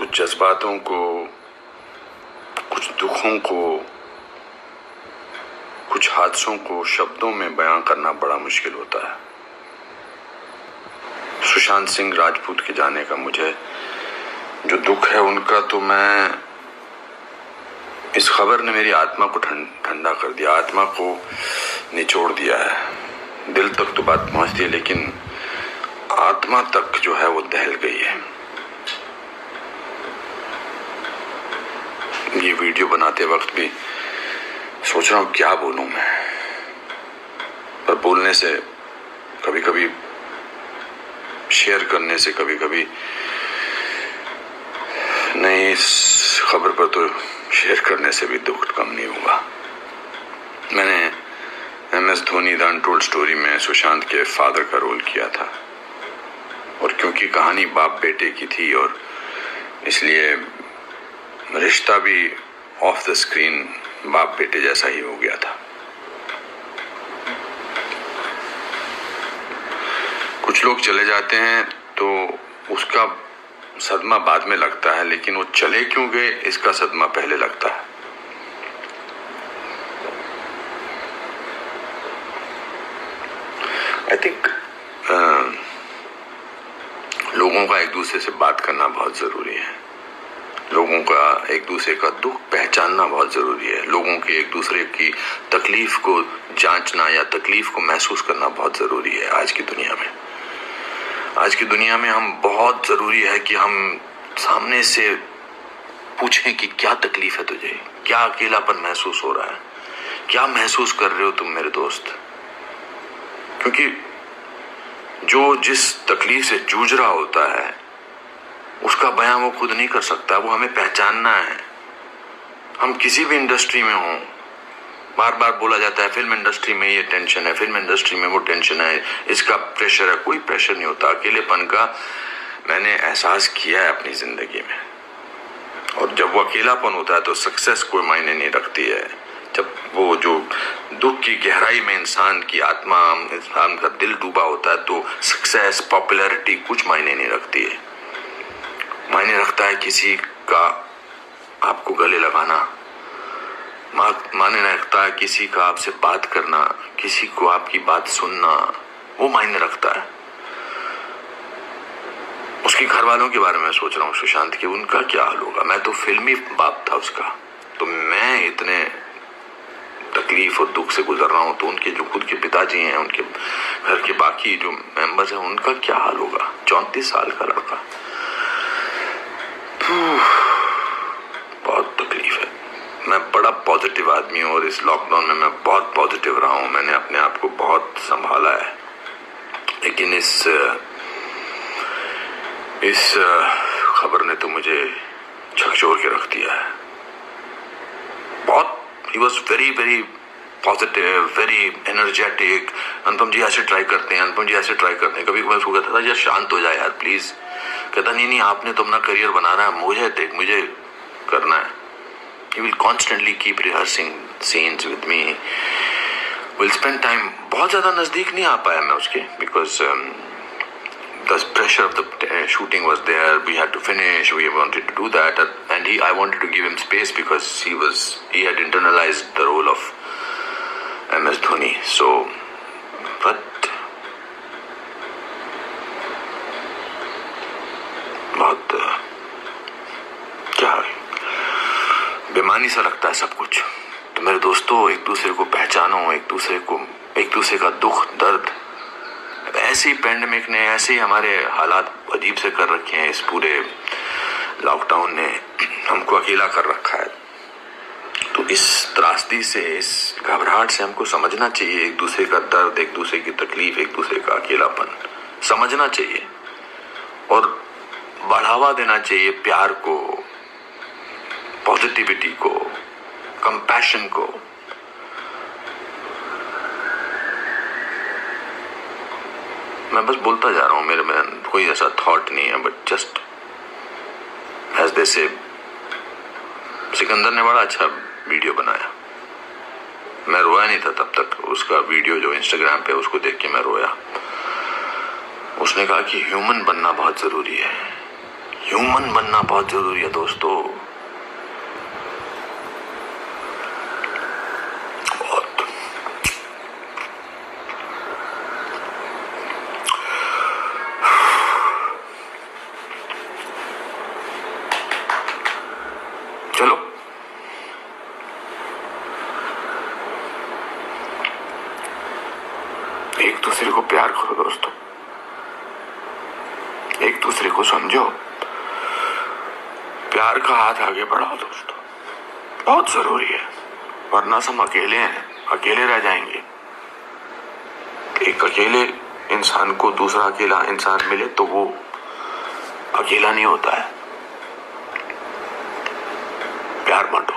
कुछ जज्बातों को, कुछ दुखों को, कुछ हादसों को शब्दों में बयां करना बड़ा मुश्किल होता है। सुशांत सिंह राजपूत के जाने का मुझे जो दुख है उनका, तो मैं इस खबर ने मेरी आत्मा को ठंडा कर दिया, आत्मा को निचोड़ दिया है। दिल तक तो बात पहुंचती है, लेकिन आत्मा तक जो है वो दहल गई है। ये वीडियो बनाते वक्त भी सोच रहा हूं क्या बोलूं मैं, पर बोलने से कभी कभी, शेयर करने से कभी कभी नहीं, इस खबर पर तो शेयर करने से भी दुख कम नहीं हुआ। मैंने MS Dhoni the untold story में सुशांत के फादर का रोल किया था, और क्योंकि कहानी बाप बेटे की थी और इसलिए रिश्ता भी ऑफ द स्क्रीन बाप बेटे जैसा ही हो गया था। कुछ लोग चले जाते हैं तो उसका सदमा बाद में लगता है, लेकिन वो चले क्यों गए इसका सदमा पहले लगता है। आई थिंक लोगों का एक दूसरे से बात करना बहुत जरूरी है। लोगों का एक दूसरे का दुख पहचानना बहुत जरूरी है। लोगों की एक दूसरे की तकलीफ को जांचना या तकलीफ को महसूस करना बहुत जरूरी है। आज की दुनिया में हम बहुत जरूरी है कि हम सामने से पूछें कि क्या तकलीफ है तुझे, क्या अकेलापन महसूस हो रहा है, क्या महसूस कर रहे हो तुम मेरे दोस्त। क्योंकि जो जिस तकलीफ से जूझ रहा होता है उसका बयां वो खुद नहीं कर सकता, वो हमें पहचानना है। हम किसी भी इंडस्ट्री में हों, बार बार बोला जाता है फिल्म इंडस्ट्री में ये टेंशन है, फिल्म इंडस्ट्री में वो टेंशन है, इसका प्रेशर है। कोई प्रेशर नहीं होता। अकेलेपन का मैंने एहसास किया है अपनी जिंदगी में, और जब वो अकेलापन होता है तो सक्सेस कोई मायने नहीं रखती है। जब वो जो दुख की गहराई में इंसान की आत्मा, इंसान का दिल डूबा होता है, तो सक्सेस, पॉपुलैरिटी कुछ मायने नहीं रखती है। मायने रखता है किसी का आपको गले लगाना, मायने रखता है किसी का आपसे बात करना, किसी को आपकी बात सुनना, वो मायने रखता है। उसके घर वालों के बारे में सोच रहा हूँ, सुशांत के, उनका क्या हाल होगा। मैं तो फिल्मी बाप था उसका, तो मैं इतने तकलीफ और दुख से गुजर रहा हूँ, तो उनके जो खुद के पिताजी हैं, उनके घर के बाकी जो मेंबर्स हैं, उनका क्या हाल होगा। 34 साल का लड़का, बहुत तकलीफ है। मैं बड़ा पॉजिटिव आदमी हूँ और इस लॉकडाउन में मैं बहुत पॉजिटिव रहा हूँ। मैंने अपने आप को बहुत संभाला है, लेकिन इस खबर ने तो मुझे झकझोर के रख दिया है। बहुत, he was very very positive, very energetic। अनुपम जी ऐसे ट्राई करते हैं, अनुपम जी ऐसे ट्राई करते हैं। कभी कभी उसको कहता था यार शांत हो जाए यार प्लीज। कहता नहीं आपने तो अपना करियर बनाना है, मुझे करना है। He will constantly keep rehearsing scenes with me. We'll spend time। बहुत ज़्यादा नज़दीक नहीं आ पाया मैं उसके, because the pressure of the shooting was there. We had to finish. We wanted to do that, and I wanted to give him space because he had internalized the role of MS Dhoni. So, but बहुत क्या बेमानी सा लगता है सब कुछ। तो मेरे दोस्तों, एक दूसरे को पहचानो, एक दूसरे का दुख दर्द। ऐसे ही पैंडेमिक ने, ऐसे ही हमारे हालात अजीब से कर रखे हैं। इस पूरे लॉकडाउन ने हमको अकेला कर रखा है। तो इस त्रासदी से, इस घबराहट से हमको समझना चाहिए एक दूसरे का दर्द, एक दूसरे की तकलीफ, एक दूसरे का अकेलापन समझना चाहिए और बढ़ावा देना चाहिए प्यार को, पॉजिटिविटी को, कंपैशन को। मैं बस बोलता जा रहा हूँ, मेरे में कोई ऐसा थॉट नहीं है, बट जस्ट एज दे से। सिकंदर ने बड़ा अच्छा वीडियो बनाया, मैं रोया नहीं था तब तक। उसका वीडियो जो इंस्टाग्राम पे, उसको देख के मैं रोया। उसने कहा कि ह्यूमन बनना बहुत जरूरी है। ह्यूमन बनना बहुत जरूरी है दोस्तों। बहुत। चलो एक दूसरे को प्यार करो दोस्तों, एक दूसरे को समझो, प्यार का हाथ आगे बढ़ाओ दोस्तों, बहुत जरूरी है। वरना हम अकेले हैं, अकेले रह जाएंगे। एक अकेले इंसान को दूसरा अकेला इंसान मिले तो वो अकेला नहीं होता है। प्यार बांटो।